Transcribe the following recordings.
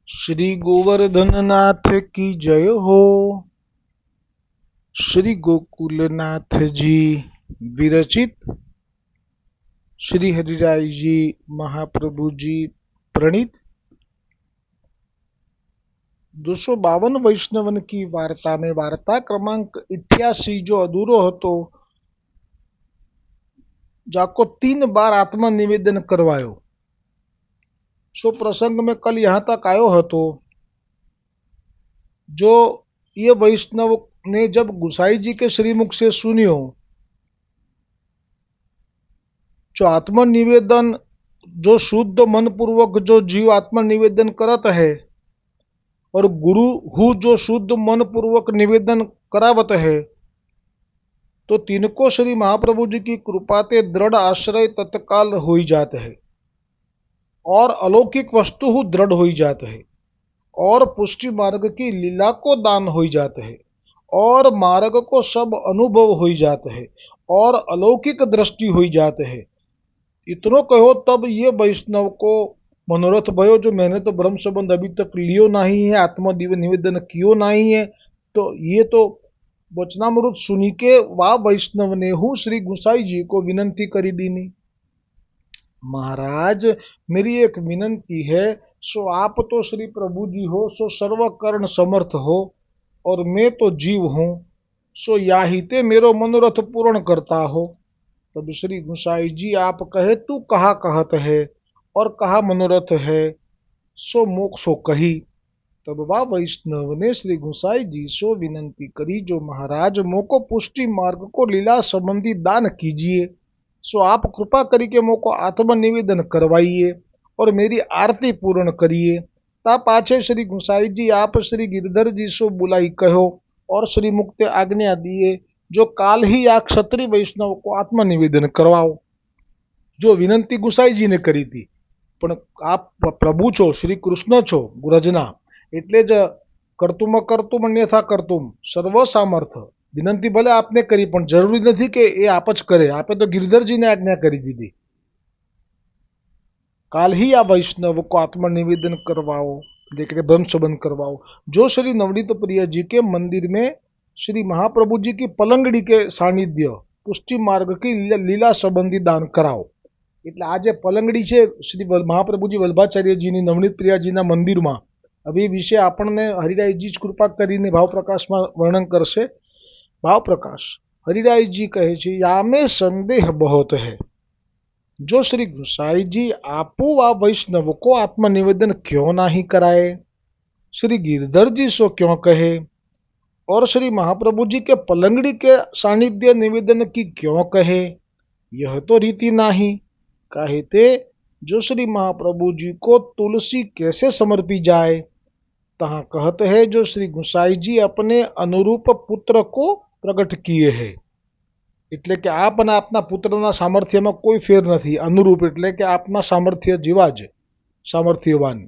श्री गोवर्धन नाथ की जय हो। श्री गोकुलनाथ जी विरचित श्री हरिराय जी महाप्रभु जी प्रणीत 252 वैष्णवन की वार्ता में वार्ता क्रमांक 88 जो अधूरो હતો जाको 3 बार आत्मनिवेदन करवायो। सो प्रसंग में कल यहाँ तक आयो હતો जो ये वैष्णव ने जब गुसाई जी के श्रीमुख से सुनियो जो आत्मनिवेदन जो शुद्ध मन पूर्वक जो जीव आत्मनिवेदन करत है और गुरु हु जो शुद्ध मन पूर्वक निवेदन करावत है तो तिनको श्री महाप्रभु जी की कृपा ते दृढ़ आश्रय तत्काल हो जात है और अलौकिक वस्तु हु दृढ़ हो जात है और पुष्टि मार्ग की लीला को दान हो जात है और मार्ग को सब अनुभव हो जात है और अलौकिक दृष्टि हो जात है। इतनो कहो तब ये वैष्णव को मनोरथ भयो जो मैंने तो ब्रह्म संबंध अभी तक लियो नहीं है, आत्मदिव निवेदन कियो नहीं है, तो ये तो वचनामृत सुनी के वा वैष्णव ने हूँ श्री गुसाई जी को विनंती करी दीनी। महाराज मेरी एक विनंती है, सो आप तो श्री प्रभु जी हो, सो सर्वकर्ण समर्थ हो और मैं तो जीव हूँ, सो याहिते मेरो मनोरथ पूर्ण करता हो। तब श्री गुसाई जी आप कहे तू कहा कहत है और कहा मनोरथ है, सो मोक्षो कही। तब वह वैष्णव ने श्री गुसाई जी सो विनंती करी जो महाराज मोको पुष्टि मार्ग को लीला संबंधी दान कीजिए, सो आप कृपा करी के मोको आत्मनिवेदन करवाइए और मेरी आरती पूर्ण करिए। ता पाछे श्री गुसाई जी आप श्री गिरधर जी सो बुलाई कहो और श्री मुक्ते आज्ञा दिए जो काल ही आ क्षत्रिय वैष्णव को आत्मनिवेदन करवाओ। जो विनंती गुसाई जी ने करी थी, पण आप प्रभु छो, श्री कृष्ण छो गुरजना, એટલે જ કરતુમ કરતુમ અન્યથા કરતુમ સર્વ સામર્થ। વિનંતી ભલે આપને કરી પણ જરૂરી નથી કે એ આપ જ કરે, આપે તો गिरधरजीને આજ્ઞા કરી દીધી। काल ही आ वैष्णव को आत्मनिवेदन करवाओ, लेकिन ब्रह्म संबंध करवाओ। जो श्री नवनीत प्रिय जी के मंदिर में श्री महाप्रभु जी की पलंगड़ी के सानिध्य पुष्टि मार्ग की लीला संबंधी दान कराओ। એટલે આ જે પલંગડી છે શ્રી મહાપ્રભુજી વલ્ભાચાર્યજીની નવનીત પ્રિયાજીના મંદિરમાં, હવે એ વિશે આપણને હરિરાયજી જ કૃપા કરીને ભાવપ્રકાશમાં વર્ણન કરશે। ભાવપ્રકાશ હરિરાયજી કહે છે, યામે સંદેહ બહોત है, जो श्री गुसाई जी आपो व वैष्णव को आत्मनिवेदन क्यों नहीं कराए, श्री गिरधर जी सो क्यों कहे और श्री महाप्रभु जी के पलंगड़ी के सानिध्य निवेदन की क्यों कहे, यह तो रीति नहीं। कहते जो श्री महाप्रभु जी को तुलसी कैसे समर्पी जाए, तहाँ कहते हैं जो श्री गुसाई जी अपने अनुरूप पुत्र को प्रकट किए है। એટલે કે આપ અને આપના પુત્રના સામર્થ્યમાં કોઈ ફેર નથી। અનુરૂપ એટલે કે આપના સામર્થ્ય જેવા જ સામર્થ્યવાન।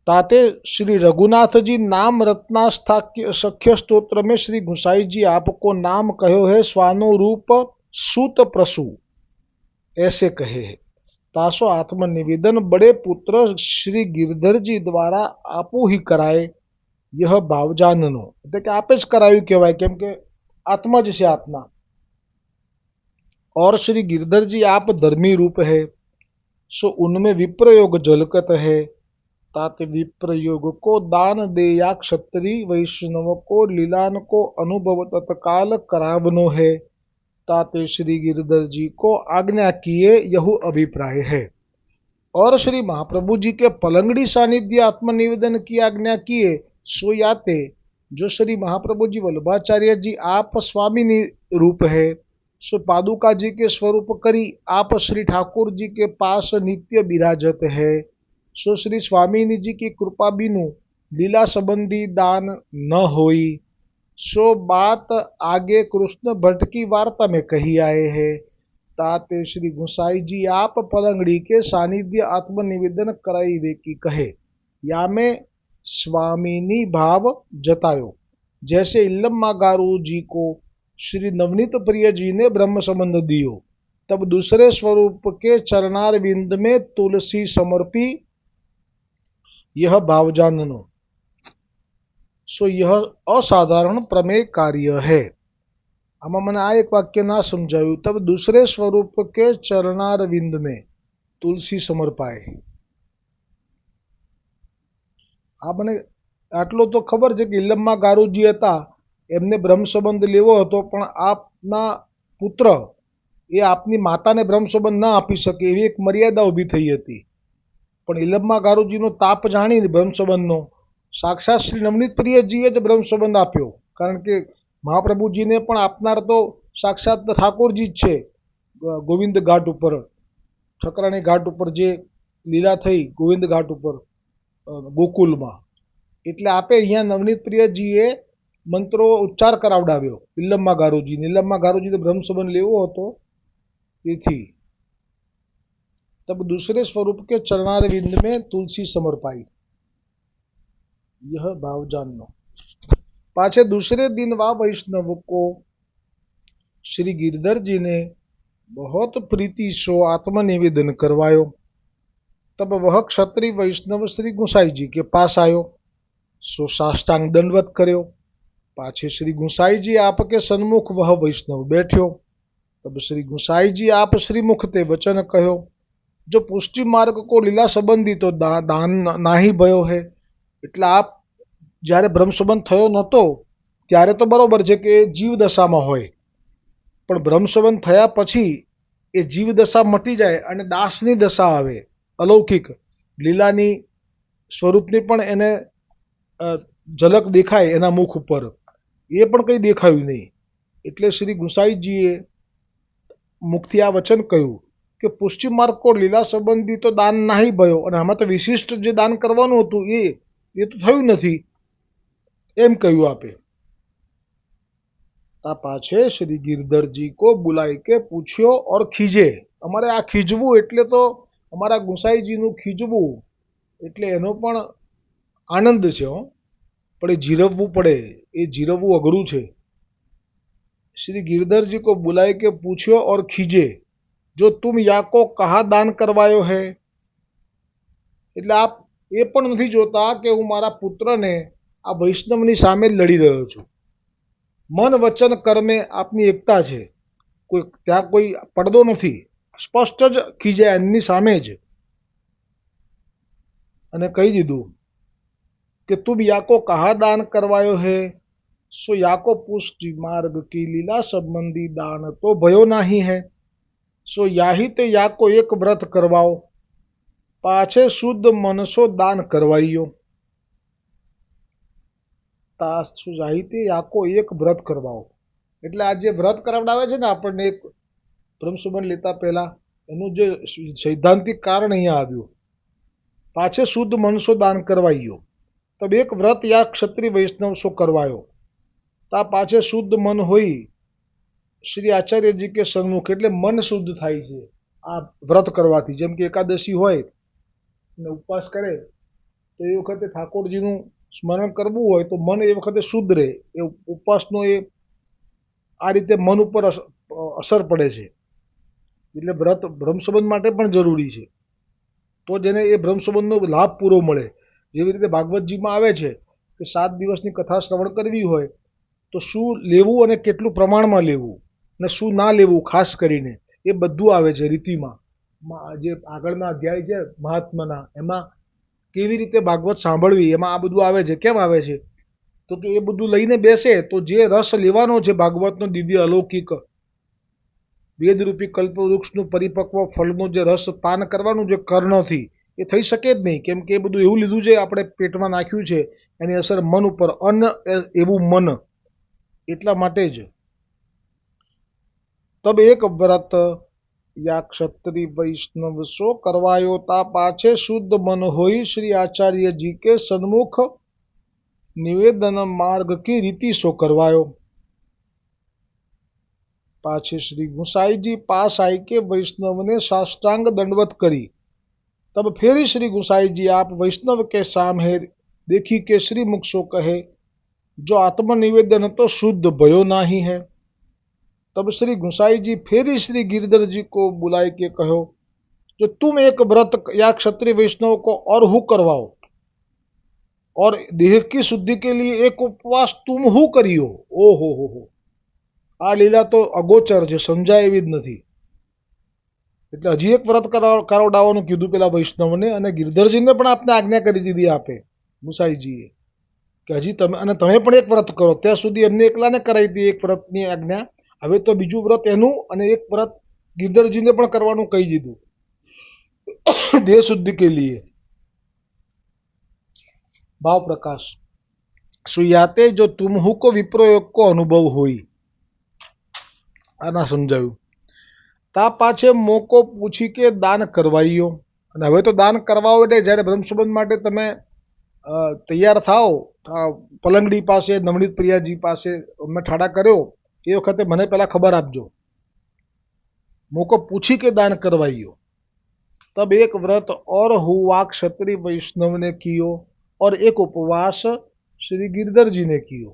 ताते श्री रघुनाथ जी नाम रत्नास्थाख्य सख्य स्तोत्र में श्री गुसाई जी आपको नाम कहो है स्वानुरूप सूत प्रसु, ऐसे कहे है। तासो आत्मनिवेदन बड़े पुत्र श्री गिरधर जी द्वारा आपो ही कराए, यह भावजाननो એટલે કે આપે જ કરાયું કહેવાય, કેમ કે આત્મા જ છે આપના। और श्री गिरधर जी आप धर्मी रूप है, सो उनमें विप्रयोग झलकत है। ताते विप्रयोग को दान दे या क्षत्रिय वैष्णव को लीलान को अनुभव तत्काल करावनो है। ताते श्री गिरधर जी को आज्ञा किए यह अभिप्राय है। और श्री महाप्रभु जी के पलंगड़ी सानिध्य आत्मनिवेदन की आज्ञा किए, सो याते जो श्री महाप्रभु जी वल्लभाचार्य जी आप स्वामी रूप है, सो पादुका जी के स्वरूप करी आप श्री ठाकुर जी के पास नित्य विराजत है। सो श्री स्वामी जी की कृपा बिनु लीला संबंधी दान न होई। सो बात आगे कृष्ण भट्ट की वार्ता में कही आए है। ताते श्री गुसाई जी आप पलंगड़ी के सानिध्य आत्मनिवेदन कराइवे की कहे, या में स्वामिनी भाव जतायो। जैसे इल्लम्मा गारू जी को श्री नवनीत प्रिय जी ने ब्रह्म संबंध दियो, तब दूसरे स्वरूप के चरणार बिंद में तुलसी समर्पी यह भावजाननो सो यह असाधारण प्रमेय कार्य है। આમાં મને આ એક વાક્ય ના સમજાયું। તબ दूसरे स्वरूप के चरणारविंद में तुलसी समर्पाए। આ મને આટલો તો ખબર છે કે ઇલમમાં ગારુજી હતા, એમને બ્રહ્મ સંબંધ લેવો હતો, પણ આપના પુત્ર એ આપની માતાને બ્રહ્મ સંબંધ ન આપી શકે એવી એક મર્યાદા ઊભી થઈ હતી। પણ ઇલમમાં ગારુજીનો તાપ જાણીને બ્રહ્મ સંબંધનો સાક્ષાત શ્રી નવનીત પ્રિયજીએ જ બ્રહ્મ સંબંધ આપ્યો। કારણ કે મહાપ્રભુજીને પણ આપનાર તો સાક્ષાત ઠાકોરજી જ છે। ગોવિંદ ઘાટ ઉપર, ઠકરાણી ઘાટ ઉપર જે લીલા થઈ ગોવિંદ ઘાટ ઉપર ગોકુલમાં, એટલે આપે અહીંયા નવનીત પ્રિયજીએ મંત્રો ઉચ્ચાર કરાવડાવ્યો ઇલમમાં ગારુજીને। ઇલમમાં ગારુજીને બ્રહ્મ સંબંધ લેવો હતો તેથી। तब दूसरे स्वरूप के चरणारविंद में तुलसी समर्पाई, यह भाव जाननो। पाछे दूसरे दिन वह वैष्णव को श्री गिरधर जी ने बहुत प्रीति सो आत्मनिवेदन करवायो। तब वह क्षत्रिय वैष्णव श्री गुसाई जी के पास आयो, सो साष्टांग दंडवत कर्यो। पाछे श्री गुसाई जी आपके सन्मुख वह वैष्णव बैठ्यो। तब श्री गुसाई जी आप श्रीमुख ते वचन कहो, जो पुष्टि मार्ग को लीला संबंधी तो दान नाही भयो है। એટલે આપ જ્યારે બ્રહ્મ સંબંધ થયો નહોતો ત્યારે તો બરોબર છે કે જીવ દશામાં હોય, પણ બ્રહ્મ સંબંધ થયા પછી એ જીવ દશા મટી જાય અને દાસની દશા આવે, અલૌકિક લીલાની સ્વરૂપની પણ એને ઝલક દેખાય એના મુખ ઉપર, એ પણ કંઈ દેખાયું નહીં। એટલે શ્રી ગુસાઈજીએ મુખથી આ વચન કહ્યું કે પુષ્ટિ માર્ગ કો લીલા સંબંધી તો દાન નહીં ભયો, અને આમાં તો વિશિષ્ટ જે દાન કરવાનું હતું એ તો થયું નથી એમ કહ્યું આપે। તા પાછે શ્રી गिरधरजी को बुलाई के पूछ्यो और खीजे। અમારે આ ખીજવું એટલે તો અમારા ગુસાઈજીનું ખીજવું એટલે એનો પણ આનંદ છે હો, પણ એ જીરવવું પડે, એ જીરવવું અઘરું છે। श्री गिरधर जी को बुलाए के पूछ्यो और खीजे, जो तुम या को कहा दान करवायो है। એટલે આપ એ પણ નથી જોતા કે હું મારા પુત્રને આ વૈષ્ણવની સામે લડી રહ્યો છું। મન વચન કર્મે આપની એકતા છે, કોઈ ત્યાં કોઈ પડદો નથી, સ્પષ્ટ જ ખીજાય એમની સામે જ અને કહી દીધું કે તુમ યાકો કહા દાન કરવાયો હે, सो याको पुष्टि मार्ग की लीला संबंधी दान तो भयो नहीं है। सो याही ते याको एक व्रत करवाओ, पाछे शुद्ध मनसो दान करवाइयो। याही ते याको एक व्रत करवाओ એટલે આ જે વ્રત કરાવડાવે છે ને આપણને એક બ્રહ્મ સંબંધ લેતા પહેલા, એનું જે સૈદ્ધાંતિક કારણ અહીંયા આવ્યું, પાછે શુદ્ધ મનસો દાન કરવાઈયો। તબ એક વ્રત યા ક્ષત્રિય વૈષ્ણવ સો કરવાયો। તા પાછે શુદ્ધ મન હોય શ્રી આચાર્યજી કે સન્મુખ, એટલે મન શુદ્ધ થાય છે આ વ્રત કરવાથી। જેમ કે એકાદશી હોય ને ઉપવાસ કરે તો એ વખતે ઠાકોરજીનું સ્મરણ કરવું હોય તો મન એ વખતે શુદ્ધ રહે, એ ઉપવાસનો એ આ રીતે મન ઉપર અસર પડે છે। એટલે વ્રત બ્રહ્મ સંબંધ માટે પણ જરૂરી છે, તો જેને એ બ્રહ્મ સંબંધનો લાભ પૂરો મળે। જેવી રીતે ભાગવતજીમાં આવે છે કે 7 દિવસની કથા શ્રવણ કરવી હોય તો શું લેવું અને કેટલું પ્રમાણમાં લેવું અને શું ના લેવું, ખાસ કરીને એ બધું આવે છે રીતિમાં। જે આગળના અધ્યાય છે મહાત્માના, એમાં કેવી રીતે ભાગવત સાંભળવી એમાં આ બધું આવે છે। કેમ આવે છે તો કે એ બધું લઈને બેસે તો જે રસ લેવાનો છે ભાગવતનો દિવ્ય અલૌકિક વેદરૂપી કલ્પવૃક્ષનું પરિપક્વ ફળનો જે રસ પાન કરવાનું જે કર્ણથી એ થઈ શકે જ નહીં, કેમ કે એ બધું એવું લીધું છે, આપણે પેટમાં નાખ્યું છે, એની અસર મન ઉપર, અન્ન એવું મન, એટલા માટે જ। તબ એક વ્રત યા ક્ષત્રિય વૈષ્ણવ સો કરવાયો, તા પાછે શુદ્ધ મન હોઈ શ્રી આચાર્યજી કે સન્મુખ નિવેદન માર્ગ की रीति सो करवायो। पाछे श्री गुसाई जी पास आई के वैष्णव ने साष्टांग दंडवत करी। तब फिर श्री गुसाई जी आप वैष्णव के सामने देखी के श्री मुख सो कहे, जो आत्मनिवेदन तो शुद्ध भयो नाही है। तब श्री गुसाई जी फिर श्री गिरधर जी को बुलाए के कहो, जो तुम एक व्रत या क्षत्रिय वैष्णव को और हु करवाओ, और देह की शुद्धि के लिए एक उपवास तुम हु करियो। ઓહો, આ લીલા તો અગોચર છે, સમજાય એવી જ નથી. એટલે હજી એક વ્રત કરાવડાવવાનું કીધું પેલા વૈષ્ણવને, અને ગિરધરજીને પણ આપને આજ્ઞા કરી દીધી આપે ગુસાઈજીએ કે હજી તમે પણ એક વ્રત કરો. ત્યાં સુધી એમને એકલાને કરાવી હતી એક વ્રતની આજ્ઞા. હવે તો બીજું વ્રત એનું અને એક વ્રત ગિરધરજીને પણ કરવાનું કહી દીધું દેહ શુદ્ધિ કે લીએ. ભાવ પ્રકાશ સુયાતે જો તુમ હુ કો વિપ્રયોગ કો અનુભવ હોય. આના સમજાયું. તા પાછે મોકો પૂછી કે દાન કરવાઈયો. અને હવે તો દાન કરવાઓ એટલે જ્યારે બ્રહ્મસંબંધ માટે તમે તૈયાર થાઓ, પલંગડી પાસે નવનીત પ્રિયાજી પાસે મેં ઠાડા કર્યો એ વખતે મને પહેલાં ખબર આપજો. મોકો પૂછી કે દાન करवाइयो. तब एक व्रत और हुआ क्षत्रिय वैष्णव ने कियो और एक उपवास श्री गिरधर जी ने कियो.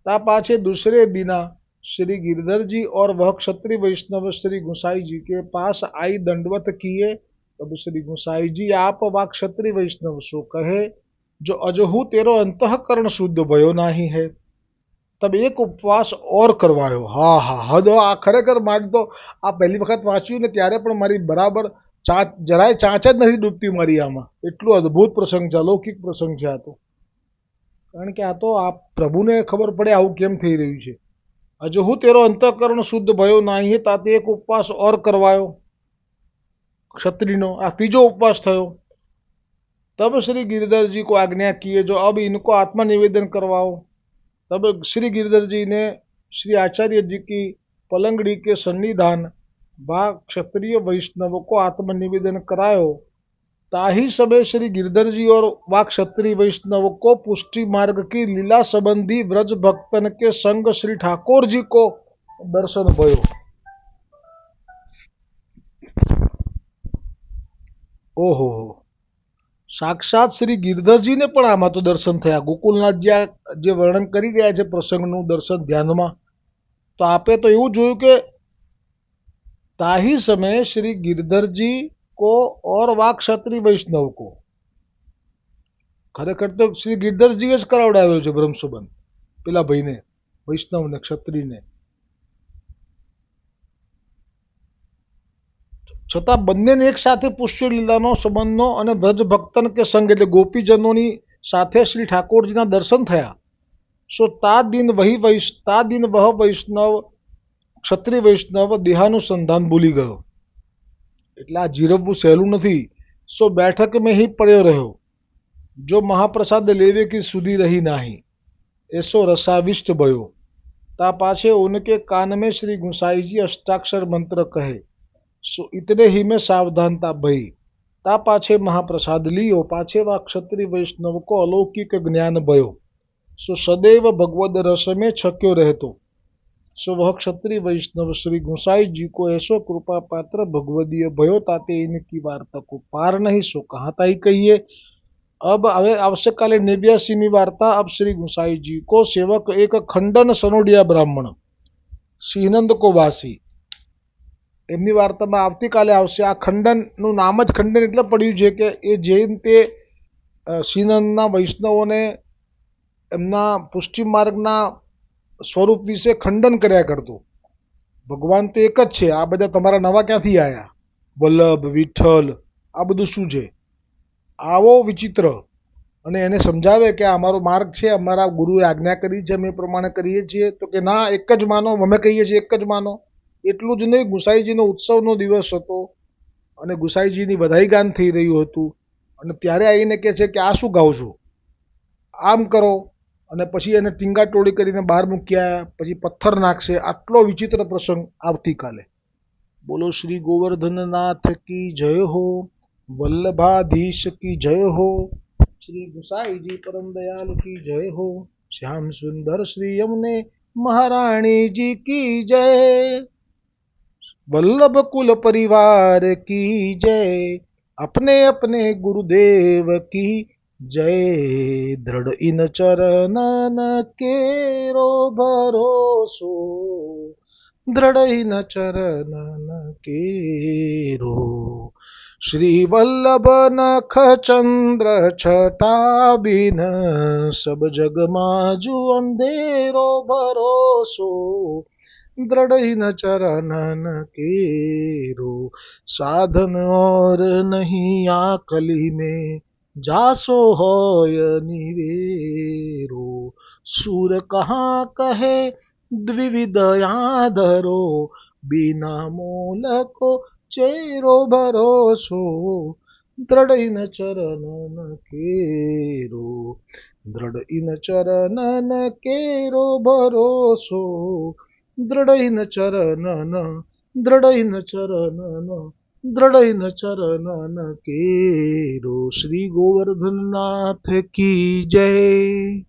ता पाछे दूसरे दिना श्री गिरधर जी और वह क्षत्रिय वैष्णव श्री गुसाई जी के पास आई दंडवत किए. तब श्री गुसाई जी आप वा क्षत्रिय वैष्णव सो कहे जो अजहू तेरो अंतःकरण शुद्ध भयो नाही है. तब एक उपवास और करवायो. હા હા, હદ. આ ખરેખર મારી તો આ પહેલી વખત વાંચ્યું ને ત્યારે પણ મારી બરાબર જરાય ચાંચ જ નથી ડૂબતી મારી આમાં. એટલો અદ્ભુત પ્રસંગ છે, અલૌકિક પ્રસંગ છે આ તો. કારણ કે આ તો આ પ્રભુને ખબર પડે આવું કેમ થઈ રહ્યું છે. અજહુ તેરો અંતઃકરણ શુદ્ધ ભયો નહીં તાતે એક ઉપવાસ ઓર કરવાયો क्षत्रियनो. આ ત્રીજો ઉપવાસ થયો. तब श्री गिरधर जी को आज्ञा किए जो अब इनको आत्मनिवेदन करवाओ. तब श्री गिरधर जी ने श्री आचार्य जी की पलंगड़ी के सन्निधान वा क्षत्रिय वैष्णव को आत्मनिवेदन करायो. ताही समय श्री गिरधर जी और वा क्षत्रिय वैष्णव को पुष्टि मार्ग की लीला संबंधी व्रज भक्तन के संग श्री ठाकुर जी को दर्शन भयो. ओहो, સાક્ષાત શ્રી ગિરધરજીને પણ આમાં તો દર્શન થયા. ગોકુલનાથજી જે વર્ણન કરી રહ્યા છે પ્રસંગનું દર્શન ધ્યાનમાં, તો આપે તો એવું જોયું કે તાહી સમય શ્રી गिरधरजी को और वा क्षत्रिय वैष्णव को. ખરેખર તો શ્રી ગિરધરજીએ જ કરાવડાવ્યો છે બ્રહ્મસંબંધ પેલા ભાઈને, વૈષ્ણવને, ક્ષત્રિયને. છતાં બંનેને એક સાથે પુષ્ય લીલાનો સંબંધનો અને વ્રજ ભક્તન કે સંગ એટલે ગોપીજનોની સાથે શ્રી ઠાકોરજીના દર્શન થયા. સો તા દિન વહ વૈષ્ણવ ક્ષત્રિય વૈષ્ણવ દેહાનુસંધાન ભૂલી ગયો. એટલે આ જીરવવું સહેલું નથી. સો बैठक में ही પડ્યો રહ્યો. જો મહાપ્રસાદ લેવે की સુધી રહી नाही. ऐसो रसाविष्ट भयो. ता पाछे उनके कान में श्री गुसाई जी अष्टाक्षर मंत्र कहे. सो इतने ही में सावधानता भई. ता पाछे महाप्रसाद लियो. पाछे वा क्षत्रिय वैष्णव को अलौकिक ज्ञान भयो. सो सदैव भगवद रस में छक्यो रहतो. सो वह क्षत्रिय वैष्णव श्री गुसाई जी को ऐसो कृपा पात्र भगवदीय भयो ताते इनकी वार्ता को पार नहीं. सो कहाँ ताई कहिए. अब आवश्यककाले 89મી वार्ता. अब श्री गुसाई जी को सेवक एक खंडन सनोडिया ब्राह्मण સિંહનંદ કો વાસી, એમની વાર્તામાં આવતીકાલે આવશે. આ ખંડનનું નામ જ ખંડન એટલે પડ્યું છે કે એ જૈન તે સિંહનંદના વૈષ્ણવોને એમના પુષ્ટિ માર્ગના સ્વરૂપ વિશે ખંડન કર્યા કરતો. ભગવાન તો એક જ છે, આ બધા તમારા નવા ક્યાંથી આવ્યા? વલ્લભ, વિઠ્ઠલ, આ બધું શું છે? આવો વિચિત્ર. અને એને સમજાવે કે આ અમારો માર્ગ છે, અમારા ગુરુએ આજ્ઞા કરી છે, અમે એ પ્રમાણે કરીએ છીએ. તો કે ના, એક જ માનો, અમે કહીએ છીએ એક જ માનો. એટલું જ નહીં, ગુસાઈજીનો ઉત્સવનો દિવસ હતો અને ગુસાઈજીની વધાઈ ગાન થઈ રહ્યું હતું. અને ત્યારે આવીને કહે છે કે આ શું ગાવ છો, આમ કરો. અને પછી એને ટીંગાટોળી કરીને બહાર મૂક્યા, પછી પથ્થર નાખશે. આટલો વિચિત્ર પ્રસંગ આવતીકાલે. બોલો શ્રી ગોવર્ધનનાથ કી જય હો, વલ્લભાધીશ કી જય હો, श्री गुसाई जी परम दयाल की जय हो, श्याम सुंदर श्री यमुने महारानी जी की जय, वल्लभ कुल परिवार की जय, अपने अपने गुरुदेव की जय. दृढ़ इन चरणन केरो भरोसो, दृढ़ इन चरणन केरो. श्री वल्लभ नख चंद्र छटा बिन सब जग माजू अंधेरो भरोसो दृढ़ न चरणन केरो साधन और नहीं आकली में जासो होय निवेरो सूर कहाँ कहे द्विविध धरो बिना मोल को चेरो भरोसो दृढ़ इन चरणन केरो दृढ़ इन चरणन केरो भरोसो दृढ़ इन चरणन दृढ़ इन चरणन दृढ़ इन चरणन केरो। श्री गोवर्धन नाथ की जय।